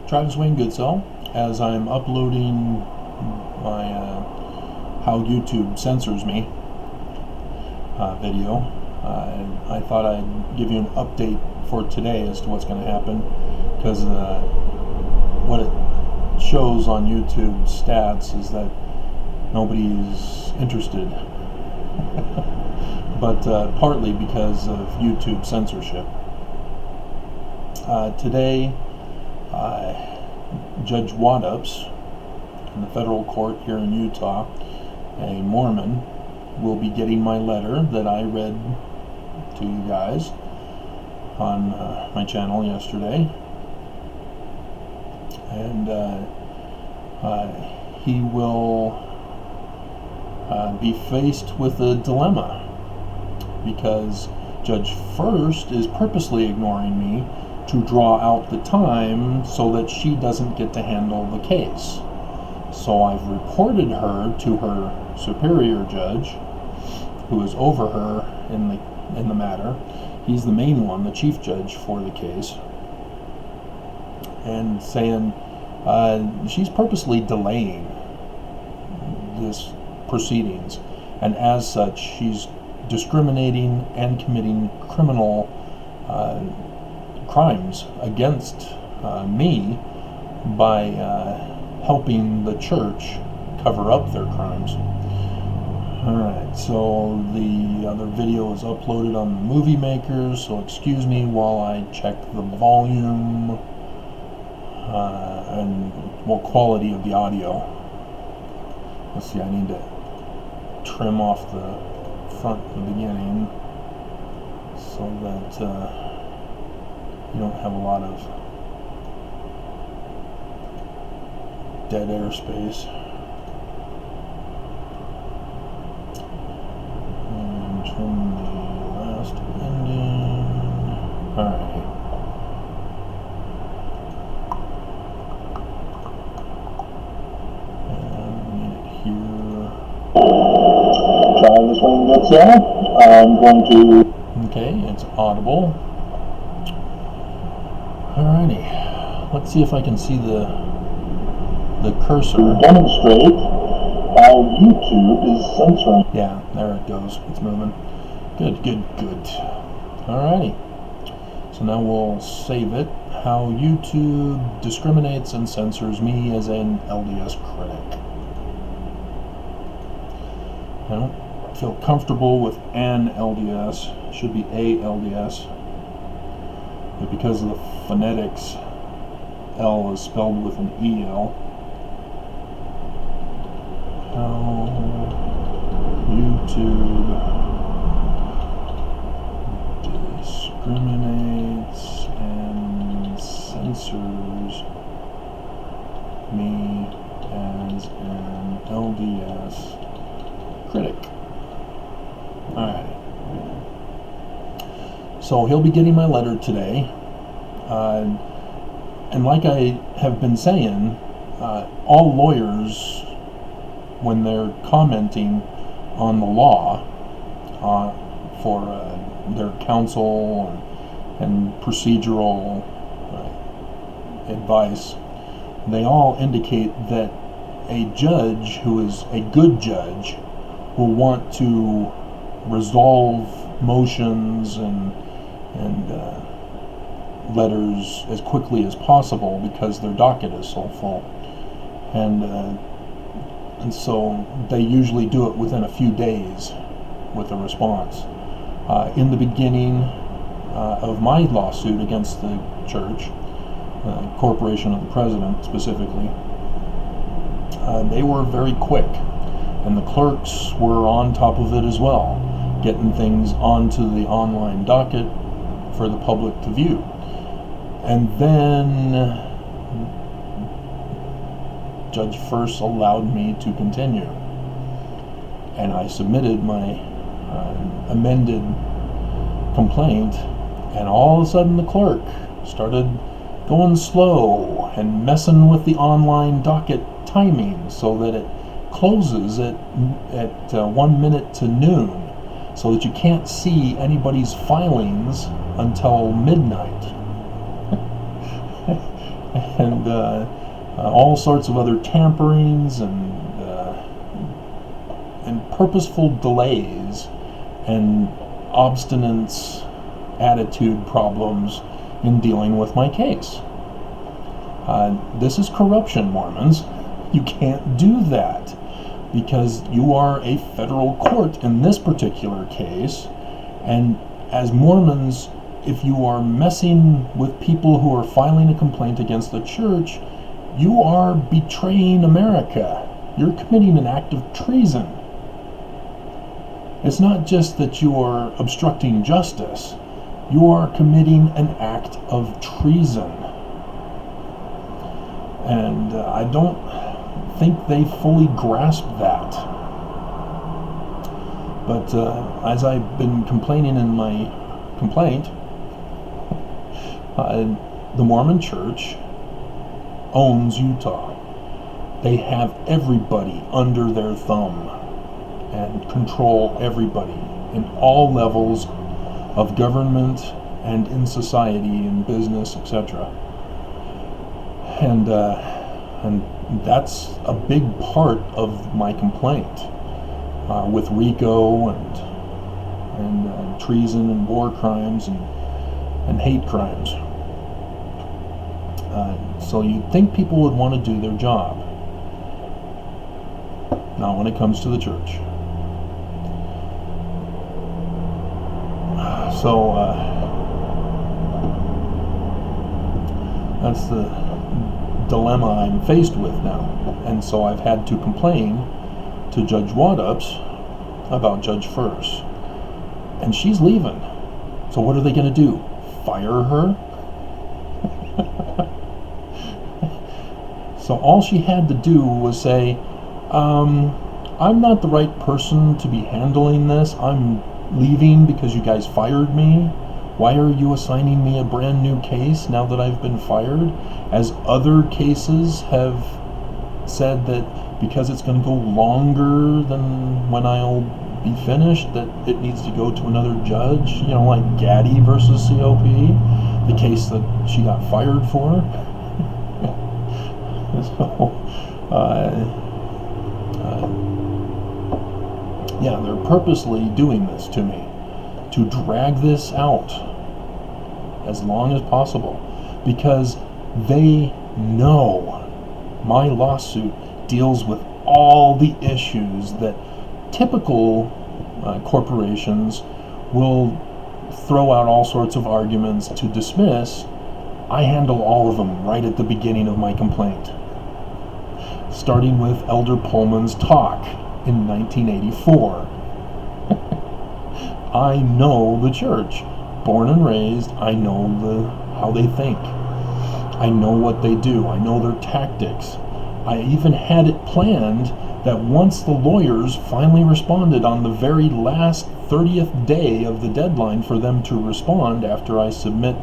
Travis Wayne Goodsell. As I'm uploading my How YouTube Censors Me video, I thought I'd give you an update for today as to what's going to happen, because what it shows on YouTube stats is that nobody's interested. But partly because of YouTube censorship. Today, Judge Waddups in the federal court here in Utah, a Mormon, will be getting my letter that I read to you guys on my channel yesterday. And he will be faced with a dilemma, because Judge First is purposely ignoring me to draw out the time so that she doesn't get to handle the case. So I've reported her to her superior judge, who is over her in the matter. He's the main one, the chief judge for the case, and saying she's purposely delaying this proceedings, and as such she's discriminating and committing criminal crimes against me by helping the church cover up their crimes. Alright, so the other video is uploaded on the Movie Maker, so excuse me while I check the volume and quality of the audio. Let's see, I need to trim off the front in the beginning so that you don't have a lot of dead air space. And trim the last ending. Alright. And we need it here. Travis Wayne Goodsell. I'm going to... Okay, it's audible. Alrighty, let's see if I can see the cursor. Demonstrate how YouTube is censoring. Yeah, there it goes. It's moving. Good. Alrighty. So now we'll save it. How YouTube discriminates and censors me as an LDS critic. I don't feel comfortable with an LDS. It should be a LDS. But because of the phonetics, L is spelled with an EL. How YouTube discriminates and censors me as an LDS critic. Alright. So he'll be getting my letter today, and like I have been saying, all lawyers, when they're commenting on the law for their counsel and procedural advice, they all indicate that a judge who is a good judge will want to resolve motions and letters as quickly as possible because their docket is so full, and so they usually do it within a few days with a response. In the beginning of my lawsuit against the church, Corporation of the President specifically, they were very quick, and the clerks were on top of it as well, getting things onto the online docket for the public to view. And then Judge First allowed me to continue, and I submitted my amended complaint, and all of a sudden the clerk started going slow and messing with the online docket timing so that it closes at 1 minute to noon, so that you can't see anybody's filings until midnight. and all sorts of other tamperings and purposeful delays and obstinance attitude problems in dealing with my case. This is corruption, Mormons. You can't do that because you are a federal court in this particular case, and as Mormons, if you are messing with people who are filing a complaint against the church, you are betraying America. You're committing an act of treason. It's not just that you are obstructing justice, you are committing an act of treason. And I don't think they fully grasp that. But as I've been complaining in my complaint, the Mormon Church owns Utah. They have everybody under their thumb and control everybody in all levels of government and in society and business, etc. And that's a big part of my complaint with RICO and treason and war crimes and hate crimes. So you'd think people would want to do their job. Not when it comes to the church. So that's the dilemma I'm faced with now. And so I've had to complain to Judge Waddups about Judge Furse. And she's leaving. So what are they going to do? Fire her? So all she had to do was say, I'm not the right person to be handling this. I'm leaving because you guys fired me. Why are you assigning me a brand new case now that I've been fired? As other cases have said that because it's going to go longer than when I'll be finished, that it needs to go to another judge, you know, like Gaddy versus COP, the case that she got fired for. So, yeah, they're purposely doing this to me, to drag this out as long as possible, because they know my lawsuit deals with all the issues that typical corporations will throw out all sorts of arguments to dismiss. I handle all of them right at the beginning of my complaint, starting with Elder Pullman's talk in 1984. I know the church, born and raised. I know how they think. I know what they do. I know their tactics. I even had it planned that once the lawyers finally responded on the very last 30th day of the deadline for them to respond after I submit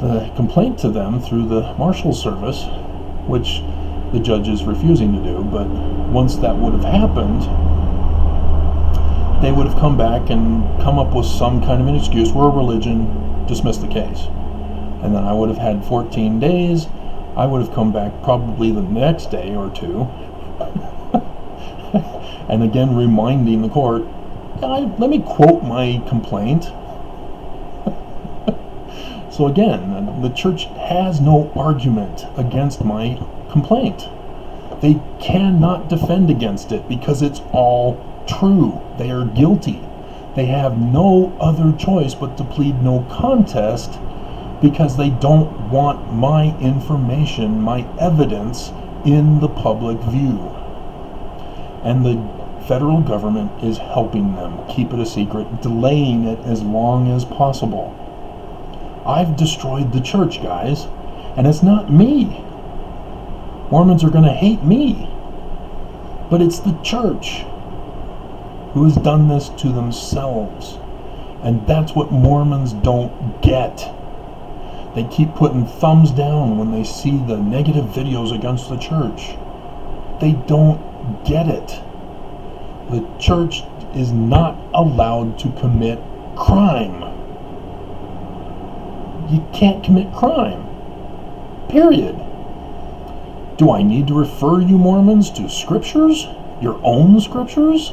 the complaint to them through the Marshal Service, which the judge is refusing to do, but once that would have happened, they would have come back and come up with some kind of an excuse. We're a religion, dismiss the case. And then I would have had 14 days. I would have come back probably the next day or two and again reminding the court, let me quote my complaint. So again, the church has no argument against my complaint. They cannot defend against it because it's all true. They are guilty. They have no other choice but to plead no contest because they don't want my information, my evidence, in the public view. And the federal government is helping them keep it a secret, delaying it as long as possible. I've destroyed the church, guys, and it's not me. Mormons are going to hate me, but it's the church who has done this to themselves. And that's what Mormons don't get. They keep putting thumbs down when they see the negative videos against the church. They don't get it. The church is not allowed to commit crime. You can't commit crime. Period. Do I need to refer you Mormons to scriptures? Your own scriptures?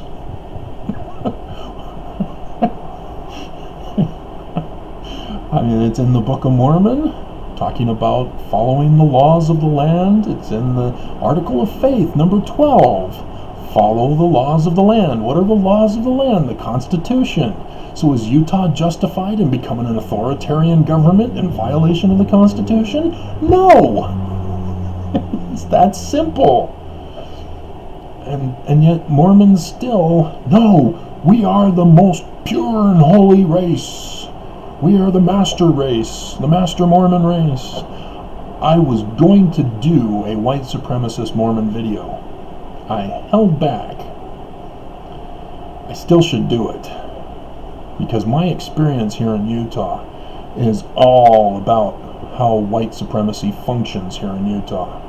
I mean, it's in the Book of Mormon, talking about following the laws of the land. It's in the Article of Faith, number 12. Follow the laws of the land. What are the laws of the land? The Constitution. So is Utah justified in becoming an authoritarian government in violation of the Constitution? No! It's that simple. And yet Mormons still, no, we are the most pure and holy race. We are the master race, the master Mormon race. I was going to do a white supremacist Mormon video. I held back. I still should do it, because my experience here in Utah is all about how white supremacy functions here in Utah.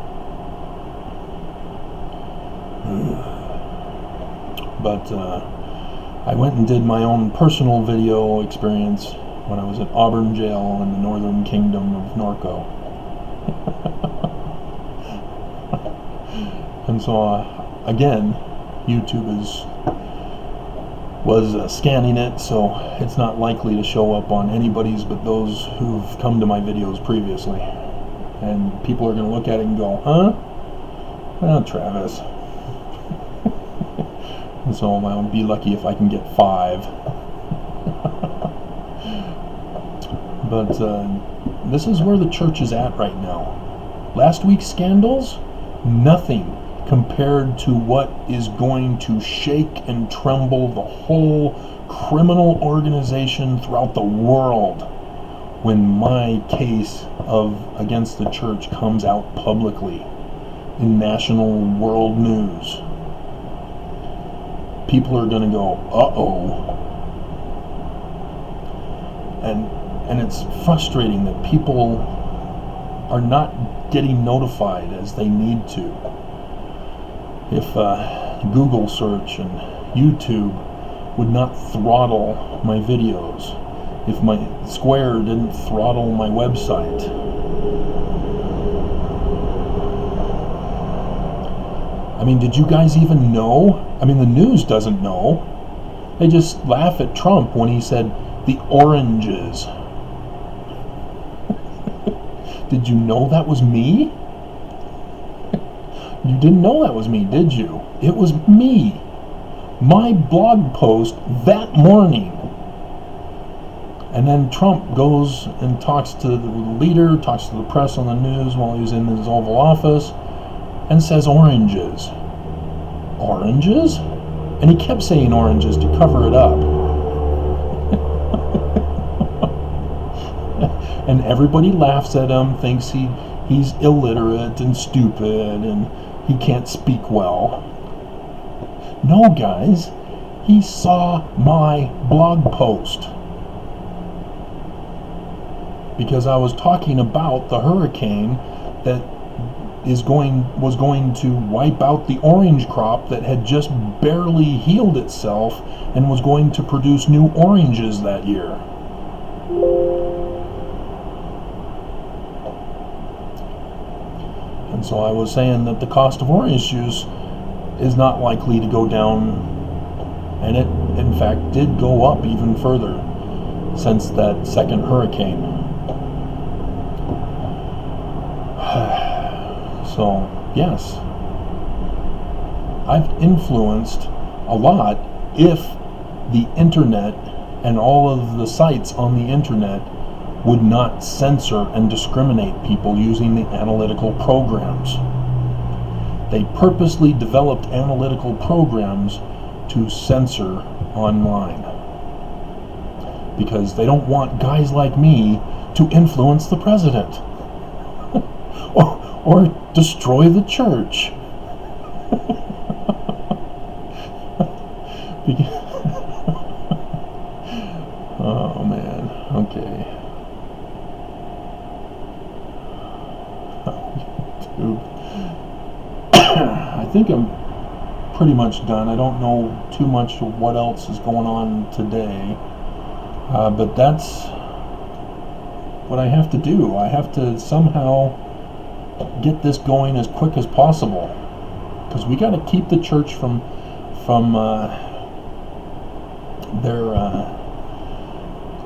But I went and did my own personal video experience when I was at Auburn Jail in the Northern Kingdom of Norco. And so, again, YouTube was scanning it, so it's not likely to show up on anybody's but those who've come to my videos previously. And people are going to look at it and go, huh? Well, Travis. And so I'll be lucky if I can get 5. But this is where the church is at right now. Last week's scandals, nothing compared to what is going to shake and tremble the whole criminal organization throughout the world when my case against the church comes out publicly in national world news. People are going to go, uh-oh. And it's frustrating that people are not getting notified as they need to. If Google search and YouTube would not throttle my videos, if my Square didn't throttle my website, I mean, did you guys even know? I mean, the news doesn't know. They just laugh at Trump when he said the oranges. Did you know that was me? You didn't know that was me, did you? It was me. My blog post that morning. And then Trump goes and talks to the leader, talks to the press on the news while he's in his Oval Office, and says oranges. Oranges? And he kept saying oranges to cover it up. And everybody laughs at him, thinks he's illiterate and stupid and he can't speak well. No, guys, he saw my blog post. Because I was talking about the hurricane that was going to wipe out the orange crop that had just barely healed itself and was going to produce new oranges that year. And so I was saying that the cost of orange juice is not likely to go down, and it in fact did go up even further since that second hurricane. So, yes, I've influenced a lot if the internet and all of the sites on the internet would not censor and discriminate people using the analytical programs. They purposely developed analytical programs to censor online because they don't want guys like me to influence the president or destroy the church. Oh man, okay. I think I'm pretty much done. I don't know too much of what else is going on today, but that's what I have to do. I have to somehow get this going as quick as possible, because we got to keep the church from their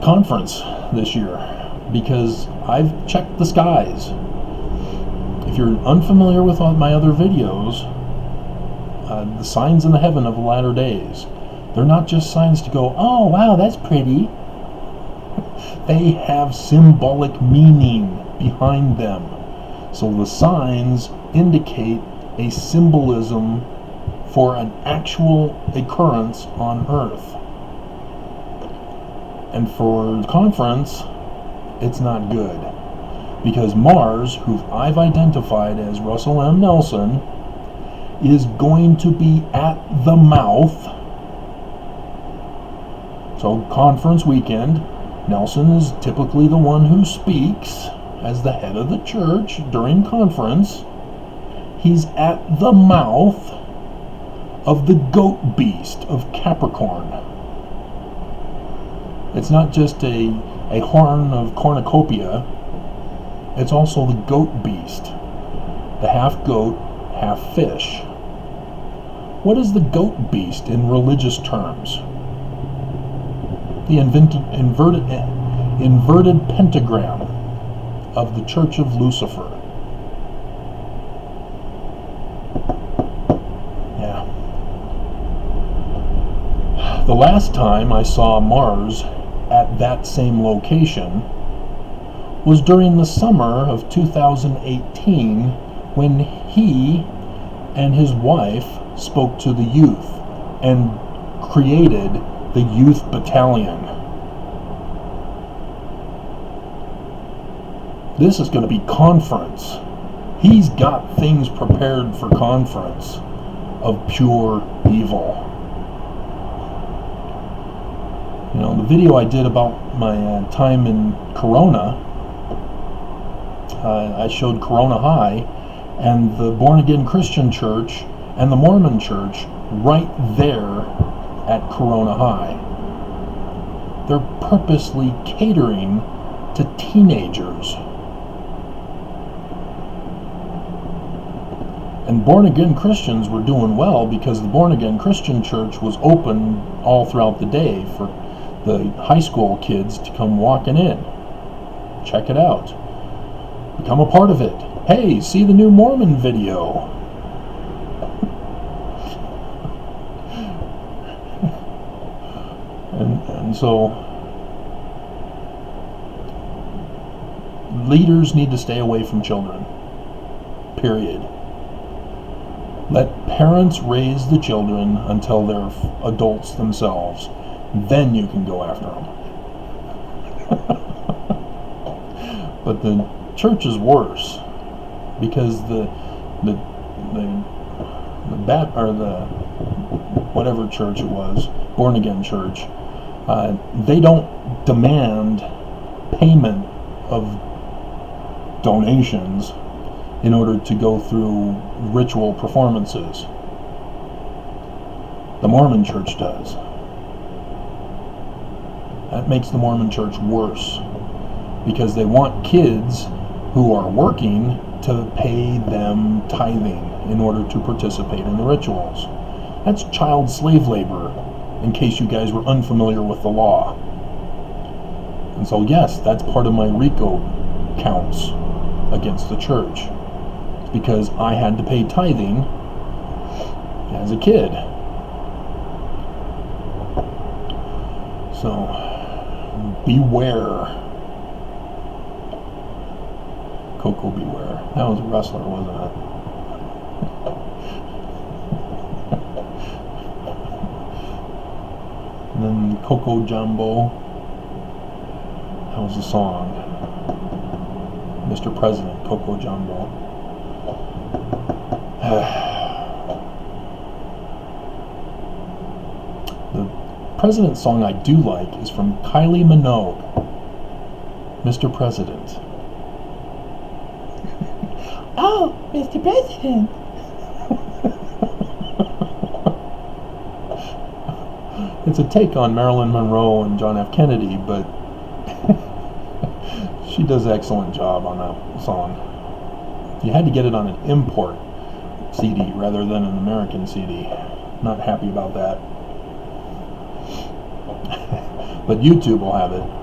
conference this year, because I've checked the skies. If you're unfamiliar with all my other videos, the signs in the heaven of the latter days, they're not just signs to go, oh wow, that's pretty. They have symbolic meaning behind them. So the signs indicate a symbolism for an actual occurrence on earth. And for the conference, it's not good. Because Mars, who I've identified as Russell M. Nelson, is going to be at the mouth. So conference weekend, Nelson is typically the one who speaks as the head of the church during conference. He's at the mouth of the goat beast of Capricorn. It's not just a horn of cornucopia, it's also the goat beast, the half goat, half fish. What is the goat beast in religious terms? The inverted pentagram of the Church of Lucifer. Yeah. The last time I saw Mars at that same location was during the summer of 2018, when he and his wife spoke to the youth and created the youth battalion. This is going to be conference. He's got things prepared for conference of pure evil. You know, the video I did about my time in Corona, I showed Corona High and the born-again Christian church and the Mormon church right there at Corona High. They're purposely catering to teenagers. And born-again Christians were doing well because the born-again Christian church was open all throughout the day for the high school kids to come walking in. Check it out. Become a part of it. Hey, see the new Mormon video. and so leaders need to stay away from children. Period. Let parents raise the children until they're adults themselves. Then you can go after them. But the church is worse, because the whatever church it was, born again church, they don't demand payment of donations in order to go through ritual performances. The Mormon church does. That makes the Mormon church worse, because they want kids who are working to pay them tithing in order to participate in the rituals. That's child slave labor, in case you guys were unfamiliar with the law. And so yes, that's part of my RICO counts against the church. It's because I had to pay tithing as a kid. So beware. Coco Beware. That was a wrestler, wasn't it? And then Coco Jumbo. That was the song. Mr. President, Coco Jumbo. The president's song I do like is from Kylie Minogue. Mr. President. Oh, Mr. President. It's a take on Marilyn Monroe and John F. Kennedy, but she does an excellent job on that song. You had to get it on an import CD rather than an American CD. Not happy about that. But YouTube will have it.